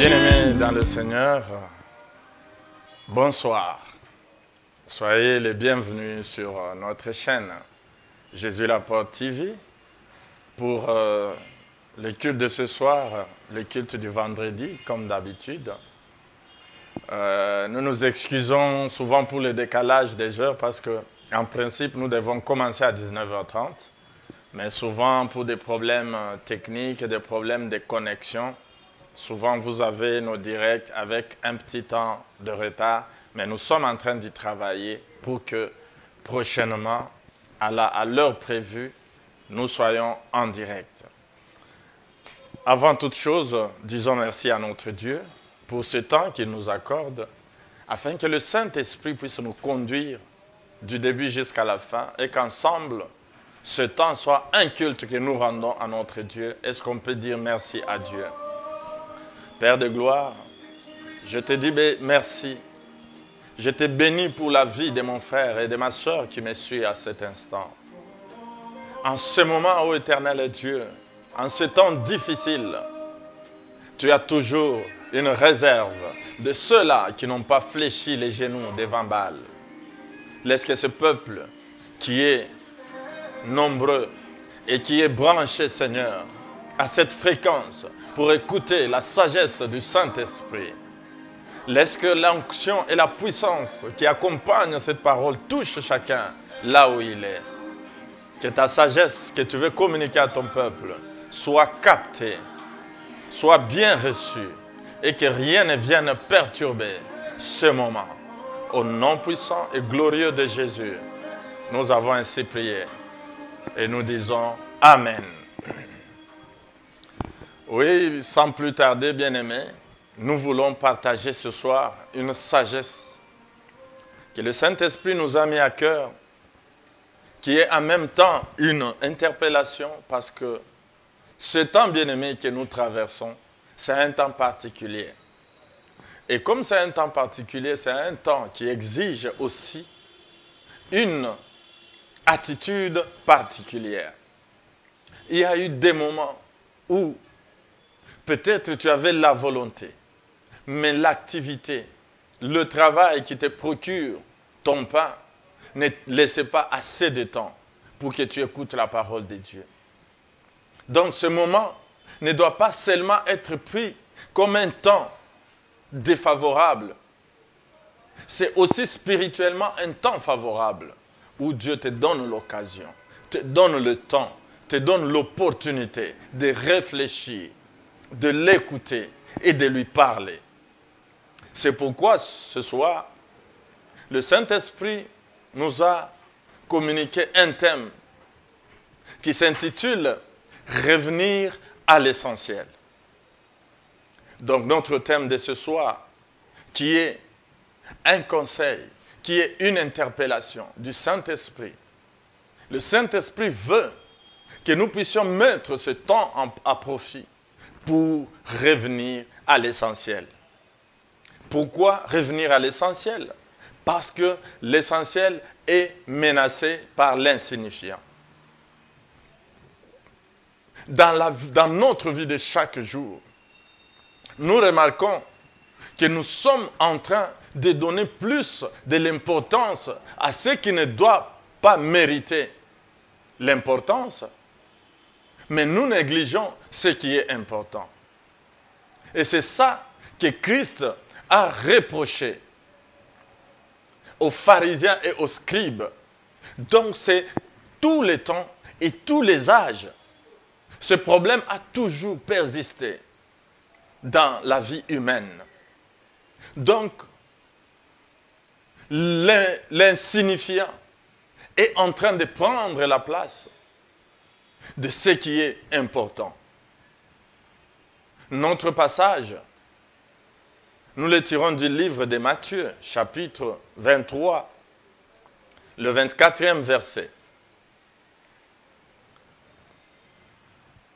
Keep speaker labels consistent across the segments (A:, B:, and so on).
A: Bien-aimés dans le Seigneur, bonsoir. Soyez les bienvenus sur notre chaîne Jésus la Porte TV pour le culte de ce soir, le culte du vendredi, comme d'habitude. Nous nous excusons souvent pour le décalage des heures parce qu'en principe, nous devons commencer à 19h30. Mais souvent, pour des problèmes techniques et des problèmes de connexion, souvent vous avez nos directs avec un petit temps de retard. Mais nous sommes en train d'y travailler pour que prochainement, à l'heure prévue, nous soyons en direct. Avant toute chose, disons merci à notre Dieu pour ce temps qu'il nous accorde, afin que le Saint-Esprit puisse nous conduire du début jusqu'à la fin et qu'ensemble, ce temps soit un culte que nous rendons à notre Dieu. Est-ce qu'on peut dire merci à Dieu? Père de gloire, je te dis merci. Je te bénis pour la vie de mon frère et de ma soeur qui me suit à cet instant. En ce moment, ô éternel Dieu, en ce temps difficile, tu as toujours une réserve de ceux-là qui n'ont pas fléchi les genoux devant Baal. Laisse que ce peuple qui est nombreux et qui est branché, Seigneur, à cette fréquence pour écouter la sagesse du Saint-Esprit. Laisse que l'onction et la puissance qui accompagnent cette parole touchent chacun là où il est. Que ta sagesse que tu veux communiquer à ton peuple soit captée, soit bien reçue et que rien ne vienne perturber ce moment. Au nom puissant et glorieux de Jésus, nous avons ainsi prié. Et nous disons Amen. Oui, sans plus tarder, bien-aimés, nous voulons partager ce soir une sagesse que le Saint-Esprit nous a mis à cœur, qui est en même temps une interpellation, parce que ce temps, bien-aimé, que nous traversons, c'est un temps particulier. Et comme c'est un temps particulier, c'est un temps qui exige aussi une attitude particulière. Il y a eu des moments où peut-être tu avais la volonté, mais l'activité, le travail qui te procure ton pain ne laissait pas assez de temps pour que tu écoutes la parole de Dieu. Donc ce moment ne doit pas seulement être pris comme un temps défavorable. C'est aussi spirituellement un temps favorable où Dieu te donne l'occasion, te donne le temps, te donne l'opportunité de réfléchir, de l'écouter et de lui parler. C'est pourquoi ce soir, le Saint-Esprit nous a communiqué un thème qui s'intitule « Revenir à l'essentiel ». Donc notre thème de ce soir, qui est un conseil, qui est une interpellation du Saint-Esprit. Le Saint-Esprit veut que nous puissions mettre ce temps à profit pour revenir à l'essentiel. Pourquoi revenir à l'essentiel? Parce que l'essentiel est menacé par l'insignifiant. Dans notre vie de chaque jour, nous remarquons que nous sommes en train de donner plus de l'importance à ce qui ne doit pas mériter l'importance, mais nous négligeons ce qui est important. Et c'est ça que Christ a reproché aux pharisiens et aux scribes. Donc c'est tous les temps et tous les âges. Ce problème a toujours persisté dans la vie humaine. Donc, l'insignifiant est en train de prendre la place de ce qui est important. Notre passage, nous le tirons du livre de Matthieu, chapitre 23, le 24e verset.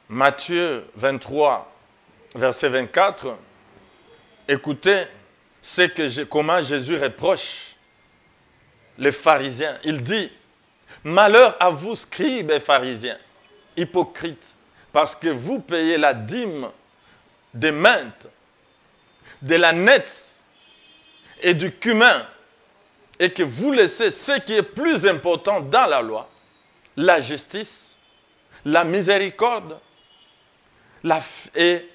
A: Matthieu 23, verset 24, écoutez comment Jésus reproche les pharisiens. Il dit, « Malheur à vous, scribes et pharisiens, hypocrites, parce que vous payez la dîme des mintes de la nette et du cumin et que vous laissez ce qui est plus important dans la loi, la justice, la miséricorde et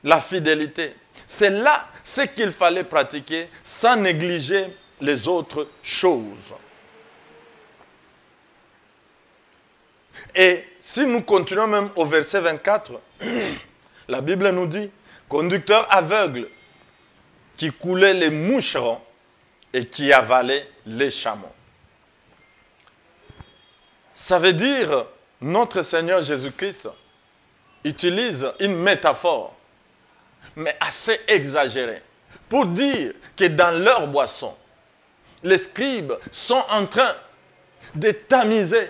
A: la fidélité. C'est là ce qu'il fallait pratiquer sans négliger les autres choses. Et si nous continuons même au verset 24, la Bible nous dit, conducteur aveugle qui coulait les moucherons et qui avalait les chameaux. Ça veut dire, notre Seigneur Jésus-Christ utilise une métaphore, mais assez exagérée, pour dire que dans leur boisson, les scribes sont en train de tamiser,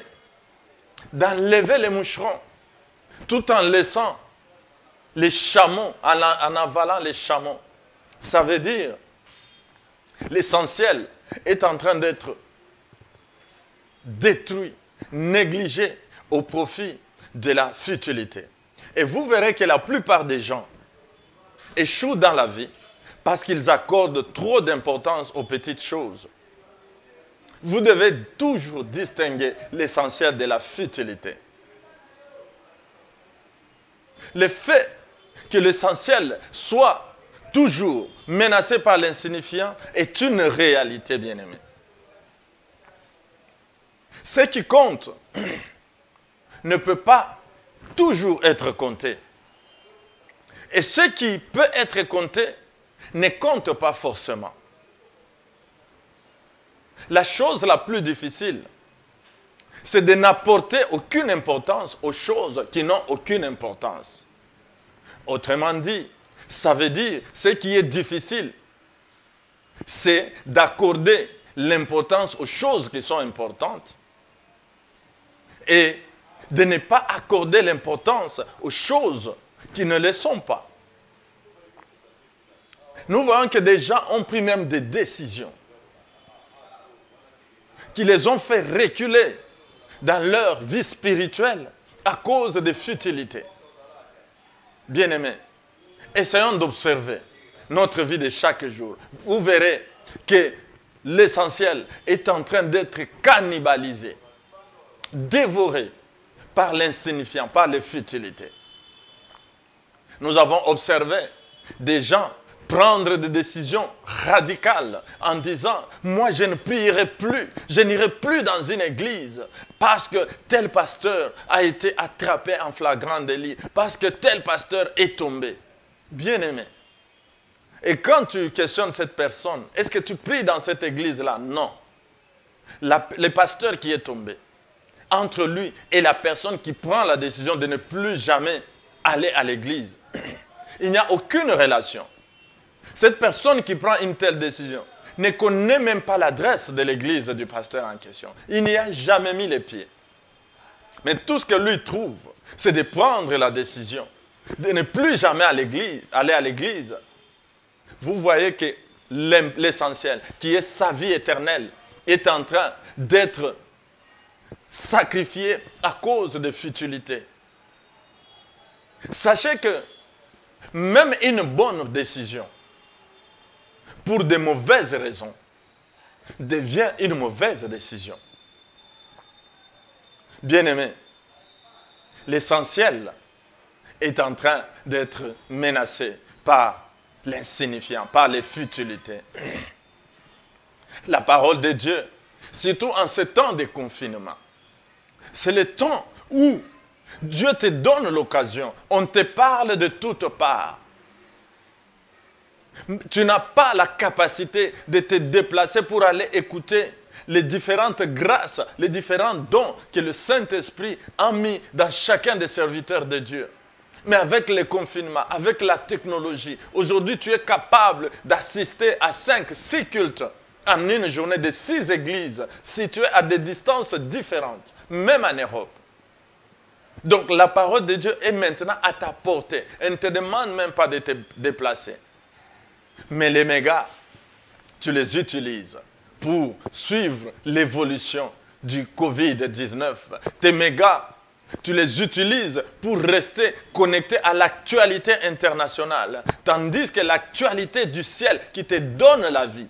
A: d'enlever les moucherons, tout en laissant les chameaux, en avalant les chameaux. Ça veut dire, l'essentiel est en train d'être détruit, négligé au profit de la futilité. Et vous verrez que la plupart des gens échouent dans la vie parce qu'ils accordent trop d'importance aux petites choses. Vous devez toujours distinguer l'essentiel de la futilité. Le fait que l'essentiel soit toujours menacé par l'insignifiant est une réalité, bien-aimée. Ce qui compte ne peut pas toujours être compté. Et ce qui peut être compté ne compte pas forcément. La chose la plus difficile, c'est de n'apporter aucune importance aux choses qui n'ont aucune importance. Autrement dit, ça veut dire, ce qui est difficile, c'est d'accorder l'importance aux choses qui sont importantes et de ne pas accorder l'importance aux choses qui ne le sont pas. Nous voyons que des gens ont pris même des décisions qui les ont fait reculer dans leur vie spirituelle à cause des futilités. Bien-aimés, essayons d'observer notre vie de chaque jour. Vous verrez que l'essentiel est en train d'être cannibalisé, dévoré par l'insignifiant, par les futilités. Nous avons observé des gens prendre des décisions radicales en disant « Moi, je ne prierai plus, je n'irai plus dans une église parce que tel pasteur a été attrapé en flagrant délit, parce que tel pasteur est tombé. » Bien-aimé. Et quand tu questionnes cette personne, est-ce que tu pries dans cette église-là? Non. Le pasteur qui est tombé, entre lui et la personne qui prend la décision de ne plus jamais aller à l'église, il n'y a aucune relation. Cette personne qui prend une telle décision ne connaît même pas l'adresse de l'église du pasteur en question. Il n'y a jamais mis les pieds. Mais tout ce que lui trouve, c'est de prendre la décision de ne plus jamais aller à l'église. Vous voyez que l'essentiel, qui est sa vie éternelle, est en train d'être sacrifié à cause de futilité. Sachez que même une bonne décision, pour de mauvaises raisons, devient une mauvaise décision. Bien-aimé, l'essentiel est en train d'être menacé par l'insignifiant, par les futilités. La parole de Dieu, surtout en ce temps de confinement, c'est le temps où Dieu te donne l'occasion, on te parle de toutes parts. Tu n'as pas la capacité de te déplacer pour aller écouter les différentes grâces, les différents dons que le Saint-Esprit a mis dans chacun des serviteurs de Dieu. Mais avec le confinement, avec la technologie, aujourd'hui tu es capable d'assister à 5, 6 cultes en une journée de 6 églises situées à des distances différentes, même en Europe. Donc la parole de Dieu est maintenant à ta portée. Elle ne te demande même pas de te déplacer. Mais les mégas, tu les utilises pour suivre l'évolution du Covid-19. Tes mégas Tu les utilises pour rester connecté à l'actualité internationale. Tandis que l'actualité du ciel qui te donne la vie,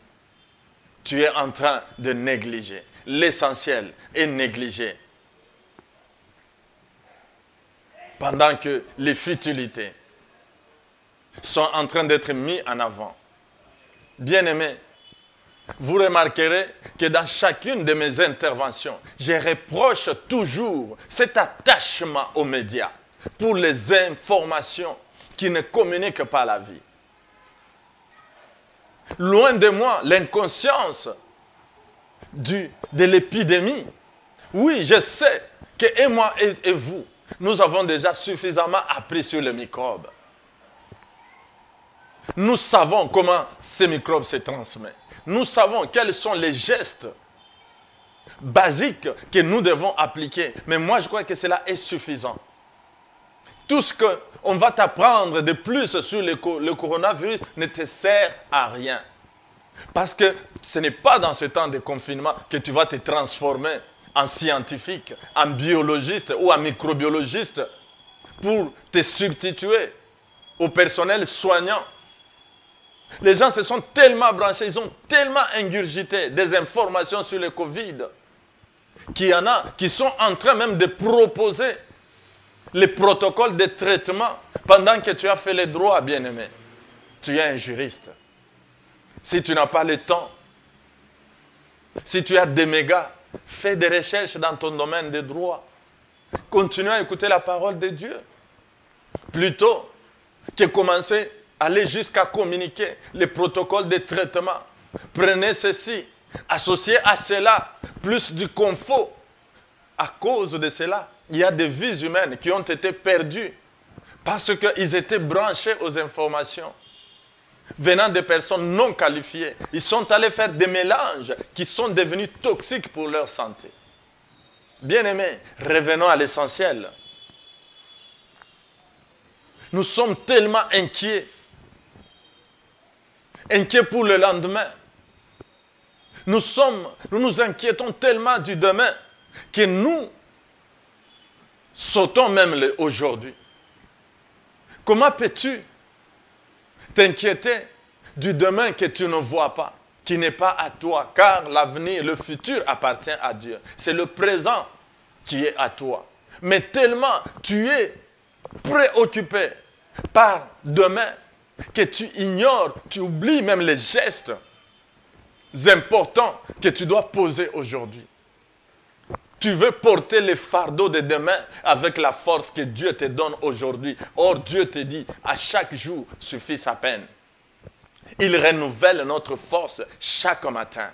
A: tu es en train de négliger. L'essentiel est négligé. Pendant que les futilités sont en train d'être mises en avant. Bien-aimés, vous remarquerez que dans chacune de mes interventions, je reproche toujours cet attachement aux médias pour les informations qui ne communiquent pas la vie. Loin de moi l'inconscience de l'épidémie. Oui, je sais que et moi et vous, nous avons déjà suffisamment appris sur les microbes. Nous savons comment ces microbes se transmettent. Nous savons quels sont les gestes basiques que nous devons appliquer. Mais moi, je crois que cela est suffisant. Tout ce qu'on va t'apprendre de plus sur le coronavirus ne te sert à rien. Parce que ce n'est pas dans ce temps de confinement que tu vas te transformer en scientifique, en biologiste ou en microbiologiste pour te substituer au personnel soignant. Les gens se sont tellement branchés, ils ont tellement ingurgité des informations sur le Covid qu'il y en a qui sont en train même de proposer les protocoles de traitement pendant que tu as fait les droits, bien-aimé. Tu es un juriste. Si tu n'as pas le temps, si tu as des mégas, fais des recherches dans ton domaine de droit. Continue à écouter la parole de Dieu. Plutôt que commencer à aller jusqu'à communiquer les protocoles de traitement. Prenez ceci, associez à cela plus du confort. À cause de cela, il y a des vies humaines qui ont été perdues parce qu'ils étaient branchés aux informations venant de personnes non qualifiées. Ils sont allés faire des mélanges qui sont devenus toxiques pour leur santé. Bien-aimés, revenons à l'essentiel. Nous sommes tellement inquiets pour le lendemain. Nous nous inquiétons tellement du demain que nous sautons même aujourd'hui. Comment peux-tu t'inquiéter du demain que tu ne vois pas, qui n'est pas à toi, car l'avenir, le futur appartient à Dieu. C'est le présent qui est à toi. Mais tellement tu es préoccupé par demain que tu ignores, tu oublies même les gestes importants que tu dois poser aujourd'hui. Tu veux porter les fardeaux de demain avec la force que Dieu te donne aujourd'hui. Or, Dieu te dit, à chaque jour suffit sa peine. Il renouvelle notre force chaque matin.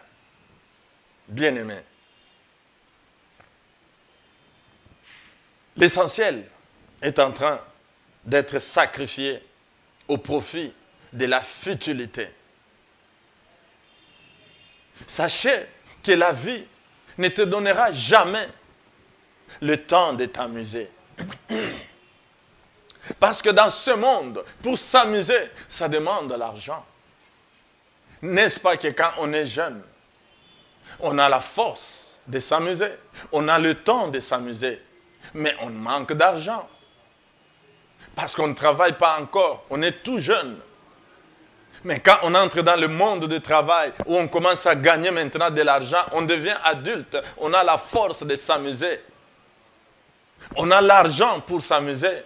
A: Bien-aimé. L'essentiel est en train d'être sacrifié au profit de la futilité. Sachez que la vie ne te donnera jamais le temps de t'amuser. Parce que dans ce monde, pour s'amuser, ça demande de l'argent. N'est-ce pas que quand on est jeune, on a la force de s'amuser, on a le temps de s'amuser, mais on manque d'argent. Parce qu'on ne travaille pas encore, on est tout jeune. Mais quand on entre dans le monde du travail, où on commence à gagner maintenant de l'argent, on devient adulte, on a la force de s'amuser. On a l'argent pour s'amuser.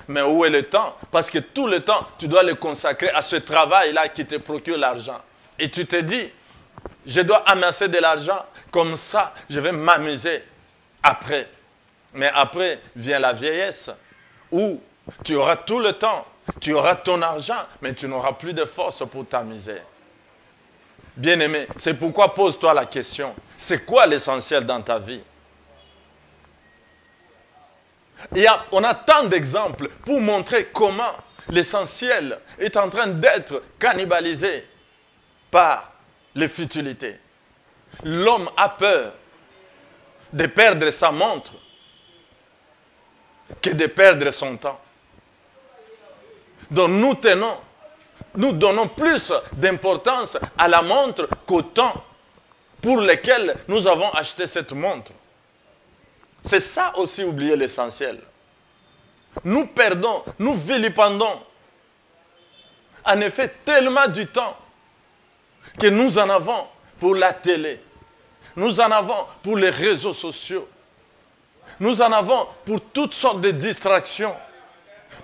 A: Mais où est le temps? Parce que tout le temps, tu dois le consacrer à ce travail-là qui te procure l'argent. Et tu te dis, je dois amasser de l'argent, comme ça, je vais m'amuser après. Mais après vient la vieillesse, où tu auras tout le temps, tu auras ton argent, mais tu n'auras plus de force pour t'amuser. Bien-aimé, c'est pourquoi pose-toi la question, c'est quoi l'essentiel dans ta vie? On a tant d'exemples pour montrer comment l'essentiel est en train d'être cannibalisé par les futilités. L'homme a peur de perdre sa montre que de perdre son temps. Donc nous donnons plus d'importance à la montre qu'au temps pour lequel nous avons acheté cette montre. C'est ça aussi oublier l'essentiel. Nous perdons, nous vilipendons en effet tellement du temps que nous en avons pour la télé, nous en avons pour les réseaux sociaux, nous en avons pour toutes sortes de distractions,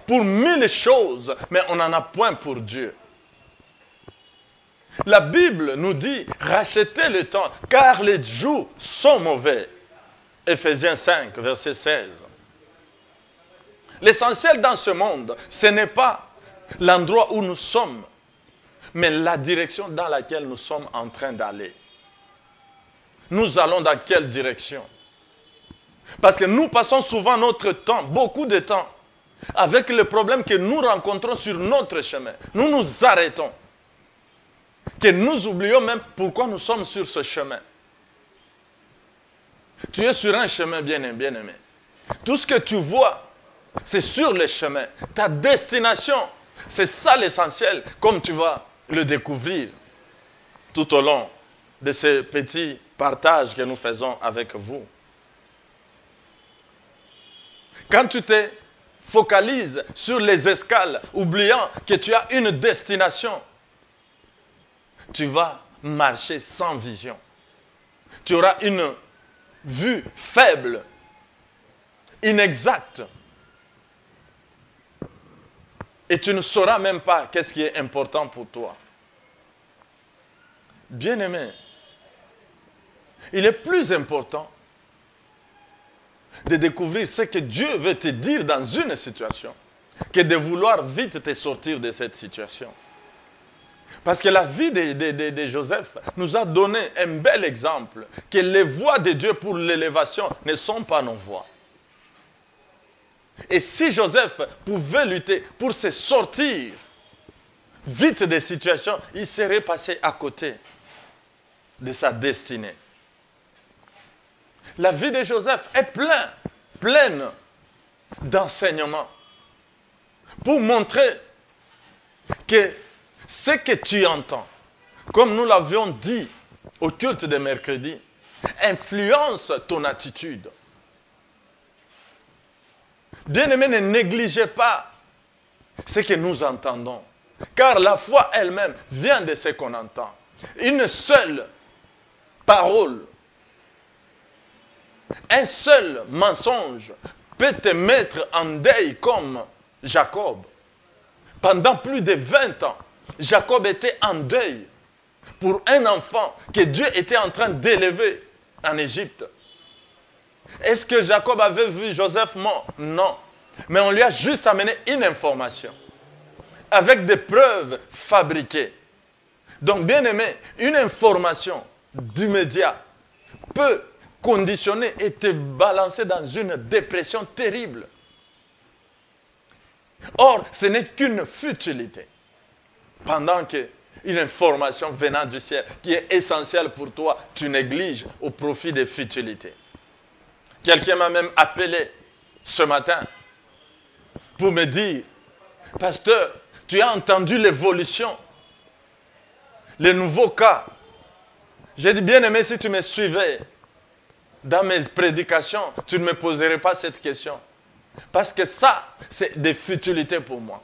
A: pour mille choses, mais on n'en a point pour Dieu. La Bible nous dit, rachetez le temps, car les jours sont mauvais. Éphésiens 5, verset 16. L'essentiel dans ce monde, ce n'est pas l'endroit où nous sommes, mais la direction dans laquelle nous sommes en train d'aller. Nous allons dans quelle direction? Parce que nous passons souvent notre temps, beaucoup de temps, avec les problèmes que nous rencontrons sur notre chemin. Nous nous arrêtons. Que nous oublions même pourquoi nous sommes sur ce chemin. Tu es sur un chemin bien-aimé. Tout ce que tu vois, c'est sur le chemin. Ta destination, c'est ça l'essentiel, comme tu vas le découvrir tout au long de ces petits partages que nous faisons avec vous. Quand tu te focalises sur les escales, oubliant que tu as une destination, tu vas marcher sans vision. Tu auras une vue faible, inexacte. Et tu ne sauras même pas qu'est-ce qui est important pour toi. Bien-aimé, il est plus important de découvrir ce que Dieu veut te dire dans une situation que de vouloir vite te sortir de cette situation. Parce que la vie de Joseph nous a donné un bel exemple que les voies de Dieu pour l'élévation ne sont pas nos voies. Et si Joseph pouvait lutter pour se sortir vite des situations, il serait passé à côté de sa destinée. La vie de Joseph est pleine d'enseignements pour montrer que ce que tu entends, comme nous l'avions dit au culte de mercredi, influence ton attitude. Bien-aimés, ne négligez pas ce que nous entendons, car la foi elle-même vient de ce qu'on entend. Une seule parole, un seul mensonge peut te mettre en deuil comme Jacob. Pendant plus de 20 ans, Jacob était en deuil pour un enfant que Dieu était en train d'élever en Égypte. Est-ce que Jacob avait vu Joseph mort? Non. Mais on lui a juste amené une information avec des preuves fabriquées. Donc, bien aimé, une information d'immédiat peut conditionner et te balancer dans une dépression terrible. Or, ce n'est qu'une futilité. Pendant qu'une information venant du ciel qui est essentielle pour toi, tu négliges au profit des futilités. Quelqu'un m'a même appelé ce matin pour me dire, pasteur, tu as entendu l'évolution, les nouveaux cas. J'ai dit, bien aimé, si tu me suivais dans mes prédications, tu ne me poserais pas cette question. Parce que ça, c'est des futilités pour moi.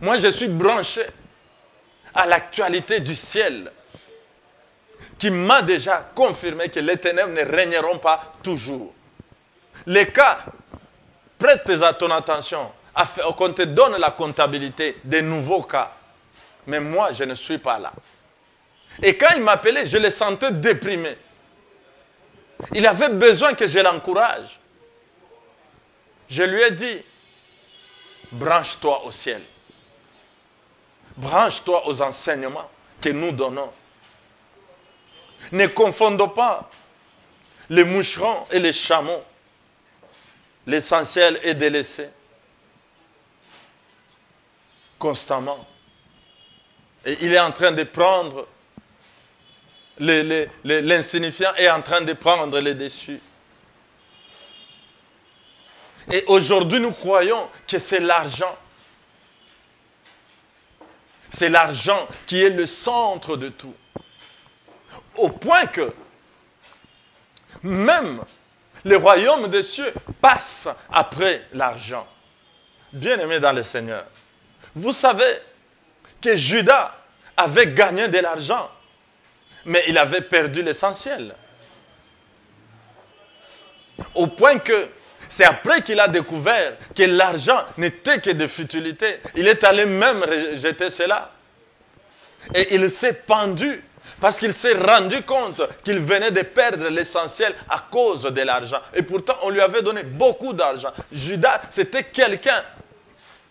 A: Moi, je suis branché à l'actualité du ciel qui m'a déjà confirmé que les ténèbres ne régneront pas toujours. Les cas, prête à ton attention, qu'on te donne la comptabilité des nouveaux cas. Mais moi, je ne suis pas là. Et quand il m'appelait, je le sentais déprimé. Il avait besoin que je l'encourage. Je lui ai dit, branche-toi au ciel. Branche-toi aux enseignements que nous donnons. Ne confondons pas les moucherons et les chameaux. L'essentiel est de laisser constamment. Et il est en train de prendre, l'insignifiant est en train de prendre les dessus. Et aujourd'hui, nous croyons que c'est l'argent. C'est l'argent qui est le centre de tout. Au point que même Le royaume des cieux passe après l'argent. Bien-aimés dans le Seigneur, vous savez que Judas avait gagné de l'argent, mais il avait perdu l'essentiel. Au point que c'est après qu'il a découvert que l'argent n'était que de futilité. Il est allé même rejeter cela. Et il s'est pendu parce qu'il s'est rendu compte qu'il venait de perdre l'essentiel à cause de l'argent. Et pourtant, on lui avait donné beaucoup d'argent. Judas, c'était quelqu'un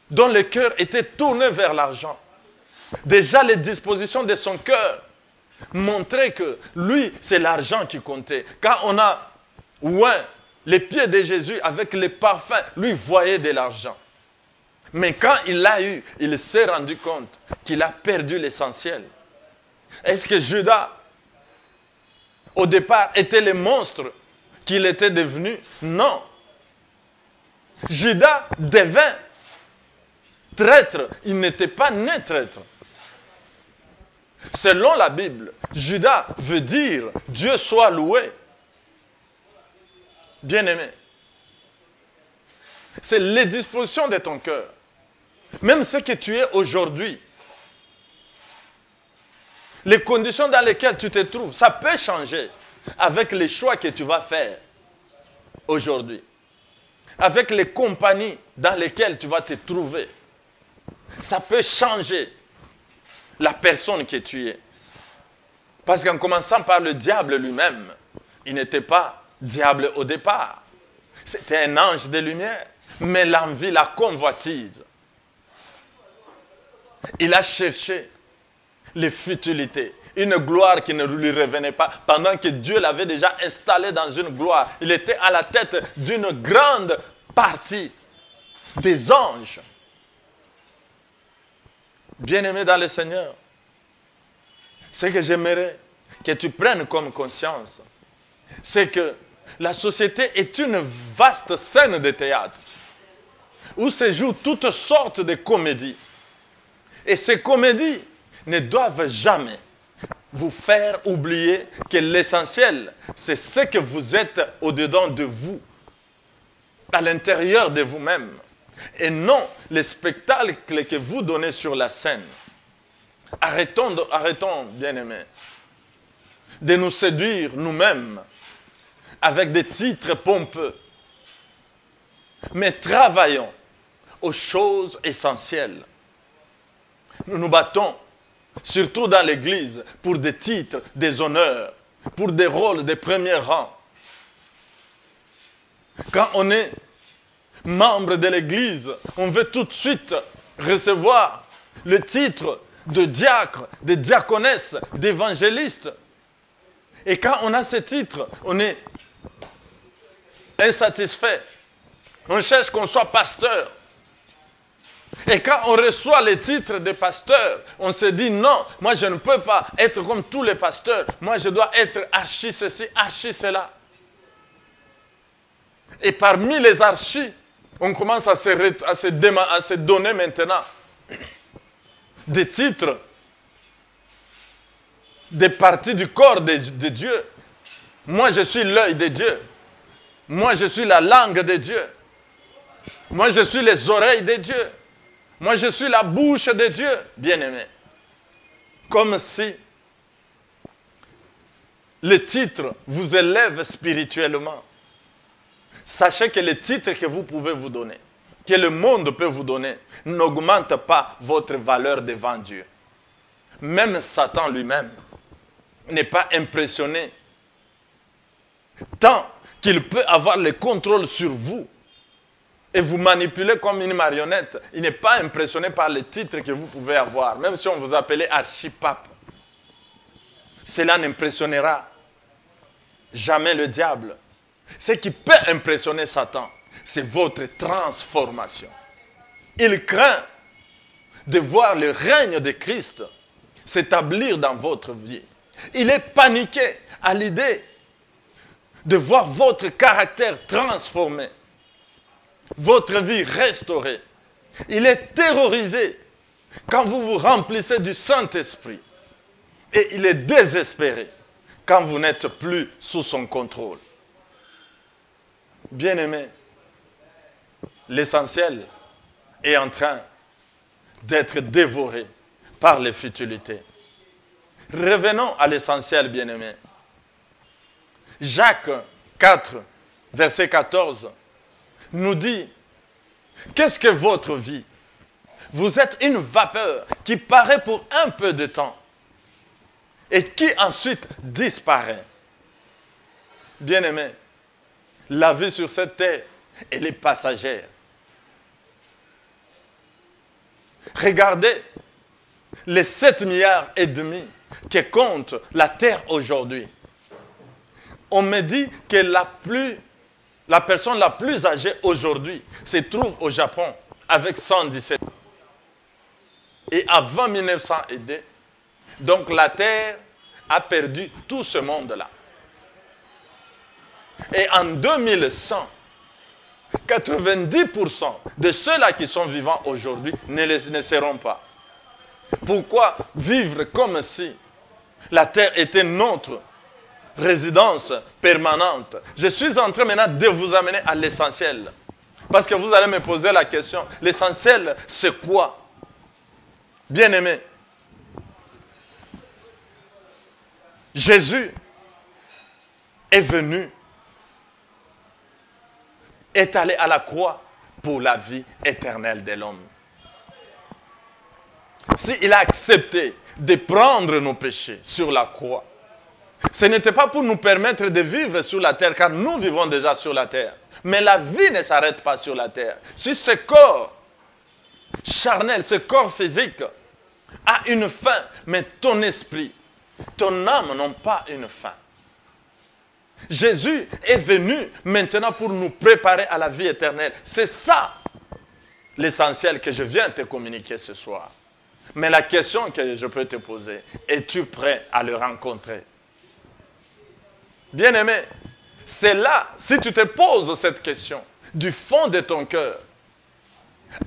A: dont le cœur était tourné vers l'argent. Déjà, les dispositions de son cœur montraient que lui, c'est l'argent qui comptait. Quand on a oint les pieds de Jésus avec les parfums, lui voyait de l'argent. Mais quand il l'a eu, il s'est rendu compte qu'il a perdu l'essentiel. Est-ce que Judas, au départ, était le monstre qu'il était devenu? Non. Judas devint traître. Il n'était pas né traître. Selon la Bible, Judas veut dire Dieu soit loué. Bien-aimé, c'est les dispositions de ton cœur. Même ce que tu es aujourd'hui, les conditions dans lesquelles tu te trouves, ça peut changer avec les choix que tu vas faire aujourd'hui. Avec les compagnies dans lesquelles tu vas te trouver. Ça peut changer la personne que tu es. Parce qu'en commençant par le diable lui-même, il n'était pas diable au départ. C'était un ange de lumière. Mais l'envie, la convoitise. Il a cherché les futilités. Une gloire qui ne lui revenait pas. Pendant que Dieu l'avait déjà installé dans une gloire. Il était à la tête d'une grande partie des anges. Bien-aimé dans le Seigneur, ce que j'aimerais que tu prennes comme conscience, c'est que la société est une vaste scène de théâtre où se jouent toutes sortes de comédies. Et ces comédies ne doivent jamais vous faire oublier que l'essentiel, c'est ce que vous êtes au-dedans de vous, à l'intérieur de vous-même, et non les spectacles que vous donnez sur la scène. Arrêtons, bien-aimés, de nous séduire nous-mêmes avec des titres pompeux. Mais travaillons aux choses essentielles. Nous nous battons, surtout dans l'Église, pour des titres, des honneurs, pour des rôles de premier rang. Quand on est membre de l'Église, on veut tout de suite recevoir le titre de diacre, de diaconesse, d'évangéliste. Et quand on a ce titre, on est insatisfait. On cherche qu'on soit pasteur. Et quand on reçoit les titres de pasteur, on se dit non, moi je ne peux pas être comme tous les pasteurs. Moi je dois être archi ceci, archi cela. Et parmi les archis, on commence à se donner maintenant des titres, des parties du corps de Dieu. Moi je suis l'œil de Dieu. Moi je suis la langue de Dieu. Moi je suis les oreilles de Dieu. Moi, je suis la bouche de Dieu, bien-aimé. Comme si les titres vous élèvent spirituellement. Sachez que les titres que vous pouvez vous donner, que le monde peut vous donner, n'augmentent pas votre valeur devant Dieu. Même Satan lui-même n'est pas impressionné tant qu'il peut avoir le contrôle sur vous et vous manipuler comme une marionnette. Il n'est pas impressionné par les titres que vous pouvez avoir, même si on vous appelait archipape. Cela n'impressionnera jamais le diable. Ce qui peut impressionner Satan, c'est votre transformation. Il craint de voir le règne de Christ s'établir dans votre vie. Il est paniqué à l'idée de voir votre caractère transformé, votre vie restaurée. Il est terrorisé quand vous vous remplissez du Saint-Esprit. Et il est désespéré quand vous n'êtes plus sous son contrôle. Bien-aimés, l'essentiel est en train d'être dévoré par les futilités. Revenons à l'essentiel, bien-aimés. Jacques 4, verset 14, nous dit, qu'est-ce que votre vie? Vous êtes une vapeur qui paraît pour un peu de temps et qui ensuite disparaît. Bien-aimés, la vie sur cette terre, elle est passagère. Regardez les 7,5 milliards que compte la terre aujourd'hui. On me dit que la personne la plus âgée aujourd'hui se trouve au Japon avec 117 ans. Et avant 1900 AD, donc la terre a perdu tout ce monde-là. Et en 2100, 90% de ceux-là qui sont vivants aujourd'hui ne seront pas. Pourquoi vivre comme si la terre était notre résidence permanente? Je suis en train maintenant de vous amener à l'essentiel. Parce que vous allez me poser la question, l'essentiel, c'est quoi? Bien-aimés, Jésus est venu, est allé à la croix pour la vie éternelle de l'homme. S'il a accepté de prendre nos péchés sur la croix, ce n'était pas pour nous permettre de vivre sur la terre, car nous vivons déjà sur la terre. Mais la vie ne s'arrête pas sur la terre. Si ce corps charnel, ce corps physique a une fin, mais ton esprit, ton âme n'ont pas une fin. Jésus est venu maintenant pour nous préparer à la vie éternelle. C'est ça l'essentiel que je viens te communiquer ce soir. Mais la question que je peux te poser, es-tu prêt à le rencontrer? Bien-aimé, c'est là, si tu te poses cette question, du fond de ton cœur,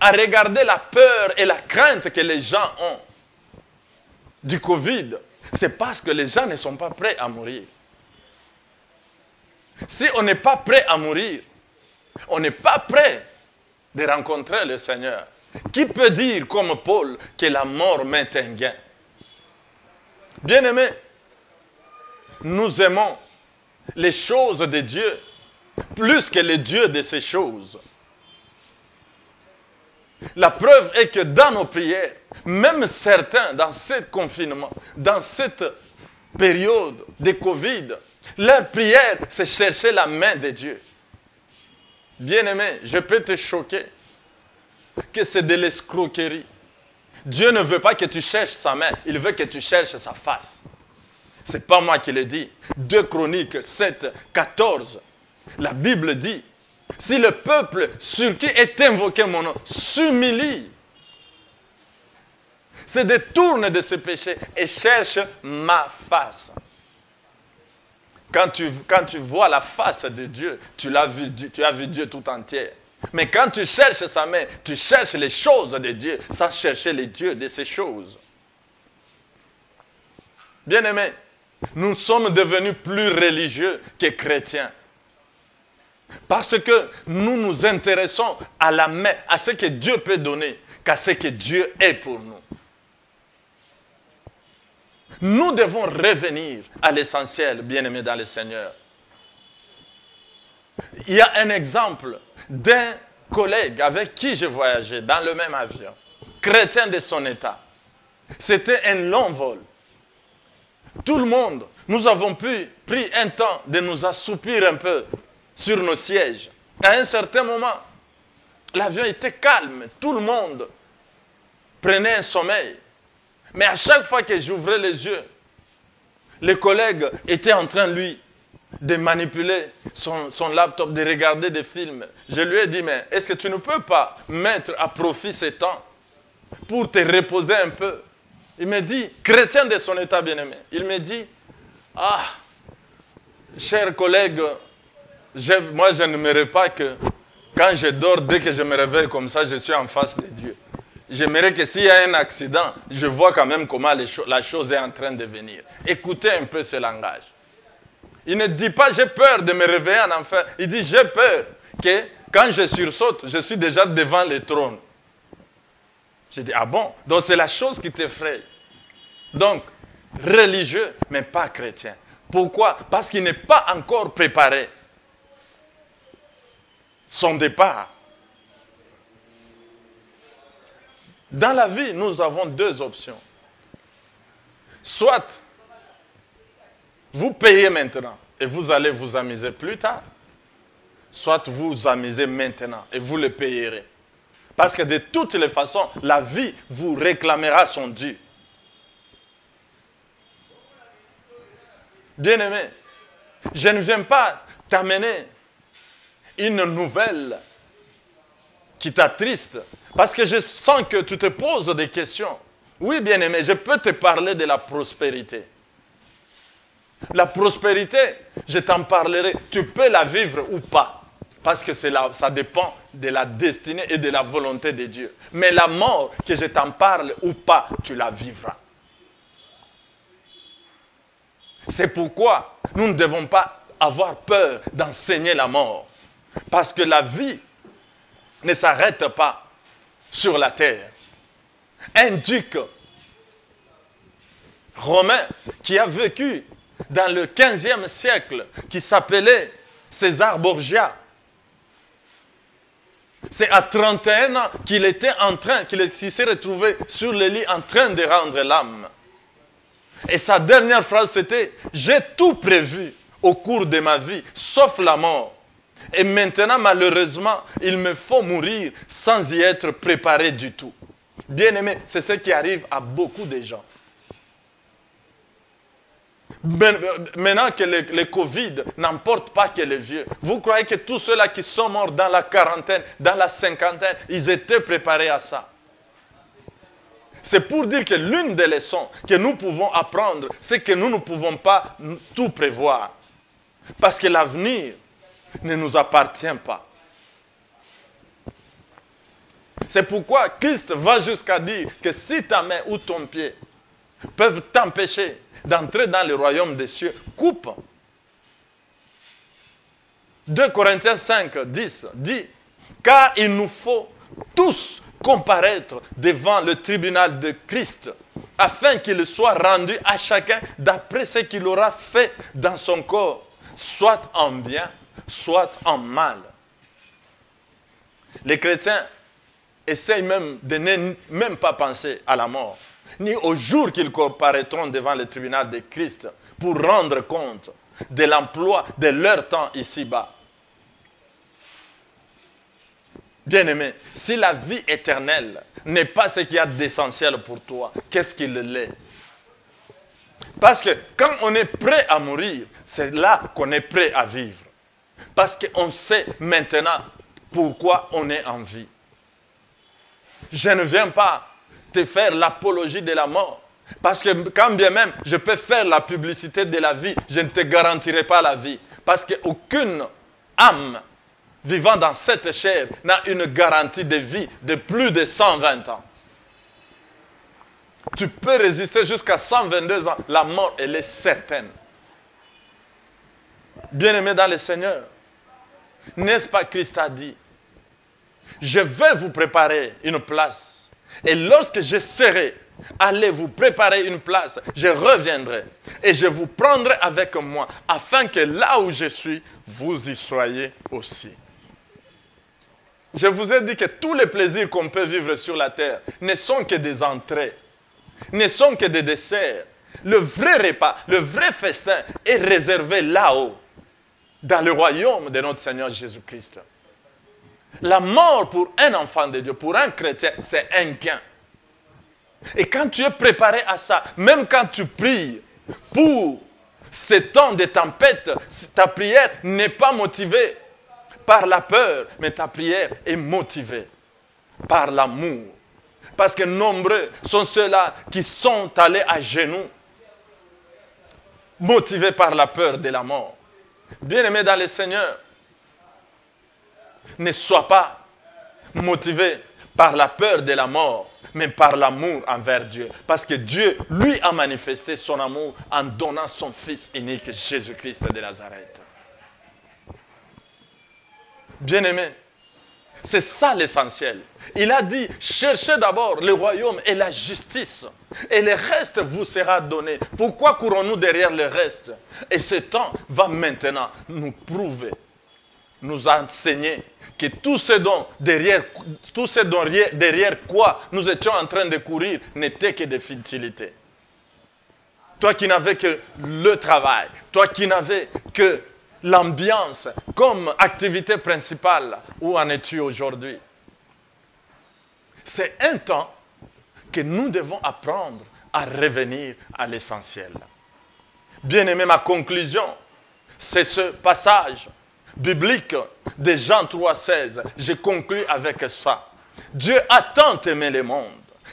A: à regarder la peur et la crainte que les gens ont du Covid, c'est parce que les gens ne sont pas prêts à mourir. Si on n'est pas prêt à mourir, on n'est pas prêt de rencontrer le Seigneur. Qui peut dire, comme Paul, que la mort m'est un gain? Bien-aimés, nous aimons les choses de Dieu plus que les dieux de ces choses. La preuve est que dans nos prières, même certains, dans ce confinement, dans cette période de Covid, leur prière, c'est chercher la main de Dieu. Bien-aimé, je peux te choquer que c'est de l'escroquerie. Dieu ne veut pas que tu cherches sa main, il veut que tu cherches sa face. Ce n'est pas moi qui le dis. 2 Chroniques 7, 14. La Bible dit, si le peuple sur qui est invoqué mon nom s'humilie, se détourne de ses péchés et cherche ma face. Quand tu vois la face de Dieu, tu as vu Dieu tout entier. Mais quand tu cherches sa main, tu cherches les choses de Dieu sans chercher les dieux de ces choses. Bien-aimés, nous sommes devenus plus religieux que chrétiens. Parce que nous nous intéressons à la main, à ce que Dieu peut donner, qu'à ce que Dieu est pour nous. Nous devons revenir à l'essentiel, bien-aimés dans le Seigneur. Il y a un exemple d'un collègue avec qui je voyageais dans le même avion, chrétien de son état. C'était un long vol. Tout le monde, nous avons pris un temps de nous assoupir un peu sur nos sièges. À un certain moment, l'avion était calme, tout le monde prenait un sommeil. Mais à chaque fois que j'ouvrais les yeux, le collègue était en train, lui, de manipuler son laptop, de regarder des films. Je lui ai dit, mais est-ce que tu ne peux pas mettre à profit ce temps pour te reposer un peu? Il me dit, chrétien de son état bien-aimé, il me dit, ah, cher collègue, moi je n'aimerais pas que quand je dors, dès que je me réveille comme ça, je suis en face de Dieu. J'aimerais que s'il y a un accident, je vois quand même comment la chose est en train de venir. Écoutez un peu ce langage. Il ne dit pas j'ai peur de me réveiller en enfer. Il dit j'ai peur que quand je sursaute, je suis déjà devant le trône. J'ai dit ah bon? Donc c'est la chose qui t'effraie. Donc, religieux, mais pas chrétien. Pourquoi? Parce qu'il n'est pas encore préparé son départ. Dans la vie, nous avons deux options. Soit vous payez maintenant et vous allez vous amuser plus tard, soit vous vous amusez maintenant et vous le payerez. Parce que de toutes les façons, la vie vous réclamera son dû. Bien-aimé, je ne viens pas t'amener une nouvelle qui t'attriste, parce que je sens que tu te poses des questions. Oui, bien-aimé, je peux te parler de la prospérité. La prospérité, je t'en parlerai. Tu peux la vivre ou pas, parce que ça dépend de la destinée et de la volonté de Dieu. Mais la mort, que je t'en parle ou pas, tu la vivras. C'est pourquoi nous ne devons pas avoir peur d'enseigner la mort. Parce que la vie ne s'arrête pas sur la terre. Un duc romain qui a vécu dans le 15e siècle, qui s'appelait César Borgia, c'est à 31 ans qu'il s'est retrouvé sur le lit en train de rendre l'âme. Et sa dernière phrase c'était « J'ai tout prévu au cours de ma vie, sauf la mort. Et maintenant, malheureusement, il me faut mourir sans y être préparé du tout. » Bien-aimé, c'est ce qui arrive à beaucoup de gens. Maintenant que le Covid n'emporte pas que les vieux, vous croyez que tous ceux-là qui sont morts dans la quarantaine, dans la cinquantaine, ils étaient préparés à ça? C'est pour dire que l'une des leçons que nous pouvons apprendre, c'est que nous ne pouvons pas tout prévoir. Parce que l'avenir ne nous appartient pas. C'est pourquoi Christ va jusqu'à dire que si ta main ou ton pied peuvent t'empêcher d'entrer dans le royaume des cieux, coupe. 2 Corinthiens 5, 10 dit « Car il nous faut tous comparaître devant le tribunal de Christ, afin qu'il soit rendu à chacun d'après ce qu'il aura fait dans son corps, soit en bien, soit en mal. » Les chrétiens essayent même de ne même pas penser à la mort, ni au jour qu'ils comparaîtront devant le tribunal de Christ pour rendre compte de l'emploi de leur temps ici-bas. Bien-aimé, si la vie éternelle n'est pas ce qu'il y a d'essentiel pour toi, qu'est-ce qu'il l'est? Parce que quand on est prêt à mourir, c'est là qu'on est prêt à vivre. Parce qu'on sait maintenant pourquoi on est en vie. Je ne viens pas te faire l'apologie de la mort. Parce que quand bien même je peux faire la publicité de la vie, je ne te garantirai pas la vie. Parce qu'aucune âme vivant dans cette chair n'a une garantie de vie de plus de 120 ans. Tu peux résister jusqu'à 122 ans. La mort, elle est certaine. Bien-aimés dans le Seigneur, n'est-ce pas Christ a dit, je vais vous préparer une place. Et lorsque je serai allé vous préparer une place, je reviendrai et je vous prendrai avec moi, afin que là où je suis, vous y soyez aussi. Je vous ai dit que tous les plaisirs qu'on peut vivre sur la terre ne sont que des entrées, ne sont que des desserts. Le vrai repas, le vrai festin est réservé là-haut, dans le royaume de notre Seigneur Jésus-Christ. La mort pour un enfant de Dieu, pour un chrétien, c'est un gain. Et quand tu es préparé à ça, même quand tu pries pour ces temps de tempête, ta prière n'est pas motivée par la peur, mais ta prière est motivée par l'amour. Parce que nombreux sont ceux-là qui sont allés à genoux, motivés par la peur de la mort. Bien-aimés dans le Seigneur, ne sois pas motivé par la peur de la mort, mais par l'amour envers Dieu. Parce que Dieu, lui, a manifesté son amour en donnant son Fils unique, Jésus-Christ de Nazareth. Bien-aimés, c'est ça l'essentiel. Il a dit, cherchez d'abord le royaume et la justice, et le reste vous sera donné. Pourquoi courons-nous derrière le reste? Et ce temps va maintenant nous prouver, nous enseigner que tout ce dont derrière quoi nous étions en train de courir n'était que des futilités. Toi qui n'avais que le travail, toi qui n'avais que l'ambiance comme activité principale, où en es-tu aujourd'hui? C'est un temps que nous devons apprendre à revenir à l'essentiel. Bien-aimé, ma conclusion, c'est ce passage biblique de Jean 3,16. Je conclus avec ça. Dieu a tant aimé le monde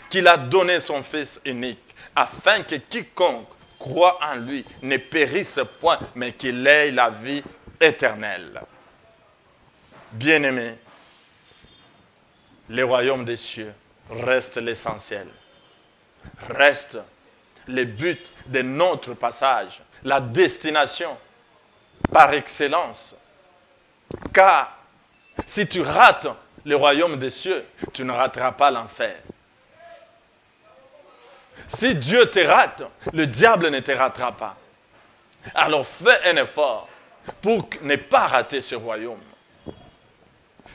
A: qu'il a donné son Fils unique, afin que quiconque croit en lui ne périsse point, mais qu'il ait la vie éternelle. Bien-aimés, le royaume des cieux reste l'essentiel, reste le but de notre passage, la destination par excellence. Car si tu rates le royaume des cieux, tu ne rateras pas l'enfer. Si Dieu te rate, le diable ne te ratera pas. Alors fais un effort pour ne pas rater ce royaume.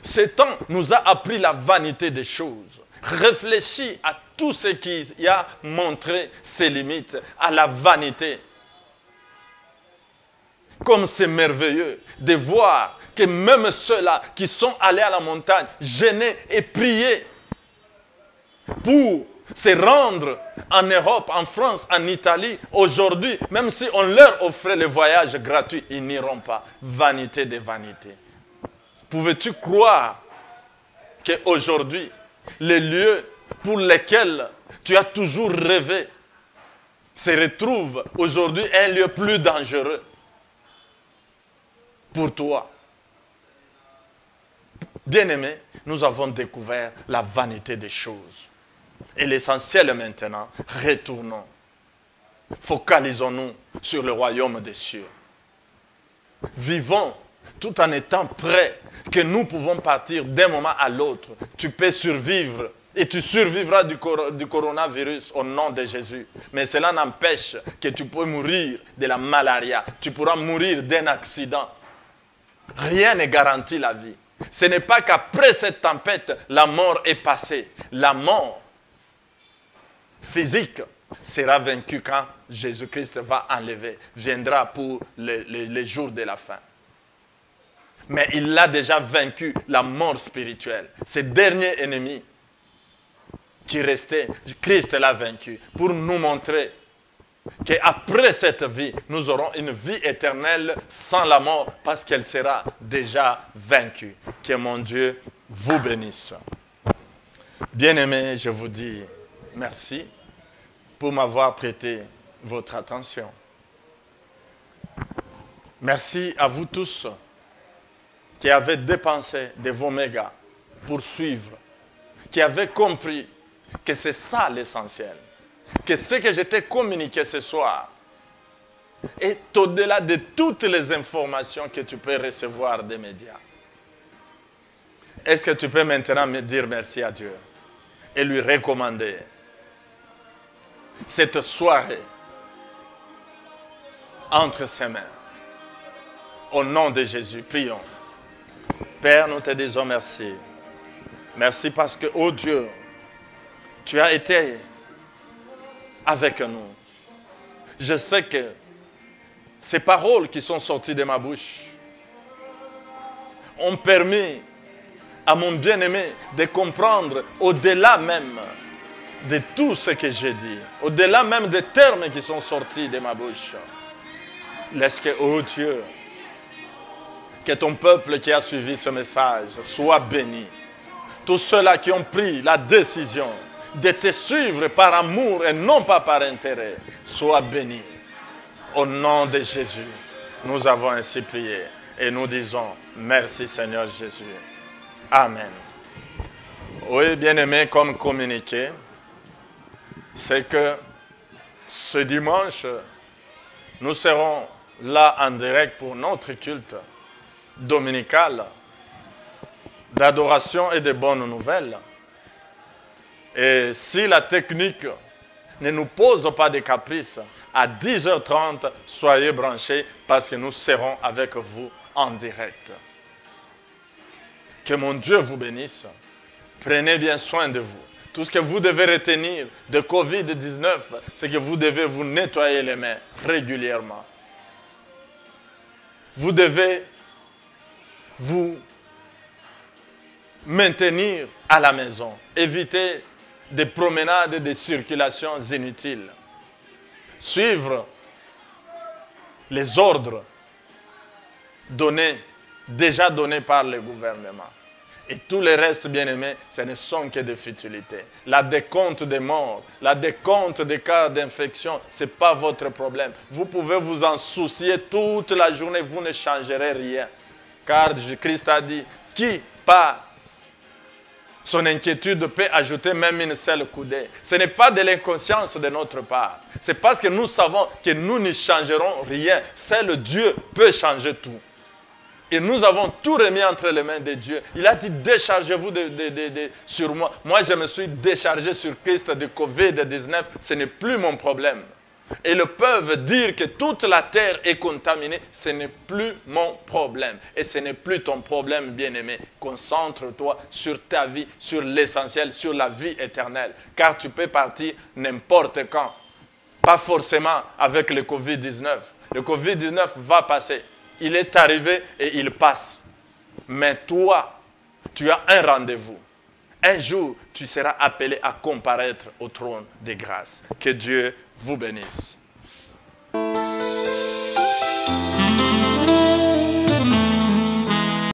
A: Ce temps nous a appris la vanité des choses. Réfléchis à tout ce qui a montré ses limites, à la vanité. Comme c'est merveilleux de voir que même ceux-là qui sont allés à la montagne, jeûner et prier pour se rendre en Europe, en France, en Italie, aujourd'hui, même si on leur offrait le voyage gratuit, ils n'iront pas. Vanité des vanités. Pouvais-tu croire qu'aujourd'hui, les lieux pour lesquels tu as toujours rêvé se retrouvent aujourd'hui un lieu plus dangereux pour toi? Bien-aimés, nous avons découvert la vanité des choses. Et l'essentiel maintenant, retournons. Focalisons-nous sur le royaume des cieux. Vivons tout en étant prêts que nous pouvons partir d'un moment à l'autre. Tu peux survivre et tu survivras du coronavirus au nom de Jésus. Mais cela n'empêche que tu peux mourir de la malaria. Tu pourras mourir d'un accident. Rien ne garantit la vie. Ce n'est pas qu'après cette tempête, la mort est passée. La mort physique sera vaincue quand Jésus-Christ va enlever, viendra pour les jours de la fin. Mais il a déjà vaincu la mort spirituelle. Ce dernier ennemi qui restait, Christ l'a vaincu pour nous montrer qu'après cette vie, nous aurons une vie éternelle sans la mort parce qu'elle sera déjà vaincue. Que mon Dieu vous bénisse. Bien-aimés, je vous dis merci pour m'avoir prêté votre attention. Merci à vous tous qui avez dépensé de vos mégas pour suivre, qui avez compris que c'est ça l'essentiel, que ce que je t'ai communiqué ce soir est au-delà de toutes les informations que tu peux recevoir des médias. Est-ce que tu peux maintenant me dire merci à Dieu et lui recommander cette soirée entre ses mains? Au nom de Jésus, prions. Père, nous te disons merci. Merci parce que, oh Dieu, tu as été avec nous. Je sais que ces paroles qui sont sorties de ma bouche ont permis à mon bien-aimé de comprendre au-delà même de tout ce que j'ai dit, au-delà même des termes qui sont sortis de ma bouche. Laisse que, oh Dieu, que ton peuple qui a suivi ce message soit béni. Tous ceux-là qui ont pris la décision de te suivre par amour et non pas par intérêt, soient bénis. Au nom de Jésus, nous avons ainsi prié et nous disons merci Seigneur Jésus. Amen. Oui, bien-aimés, comme communiqué, c'est que ce dimanche, nous serons là en direct pour notre culte dominical d'adoration et de bonnes nouvelles. Et si la technique ne nous pose pas de caprices, à 10h30, soyez branchés parce que nous serons avec vous en direct. Que mon Dieu vous bénisse. Prenez bien soin de vous. Tout ce que vous devez retenir de Covid-19, c'est que vous devez vous nettoyer les mains régulièrement. Vous devez vous maintenir à la maison. Éviter des promenades et des circulations inutiles. Suivre les ordres déjà donnés par le gouvernement. Et tout le reste, bien-aimés, ce ne sont que des futilités. La décompte des morts, la décompte des cas d'infection, ce n'est pas votre problème. Vous pouvez vous en soucier toute la journée, vous ne changerez rien. Car Christ a dit, qui par son inquiétude peut ajouter même une seule coudée. Ce n'est pas de l'inconscience de notre part. C'est parce que nous savons que nous ne changerons rien. Seul Dieu peut changer tout. Et nous avons tout remis entre les mains de Dieu. Il a dit, déchargez-vous sur moi. Moi, je me suis déchargé sur Christ de Covid-19. Ce n'est plus mon problème. Et ils peuvent dire que toute la terre est contaminée. Ce n'est plus mon problème. Et ce n'est plus ton problème, bien-aimé. Concentre-toi sur ta vie, sur l'essentiel, sur la vie éternelle. Car tu peux partir n'importe quand. Pas forcément avec le Covid-19. Le Covid-19 va passer. Il est arrivé et il passe. Mais toi, tu as un rendez-vous. Un jour, tu seras appelé à comparaître au trône de grâce. Que Dieu vous bénisse.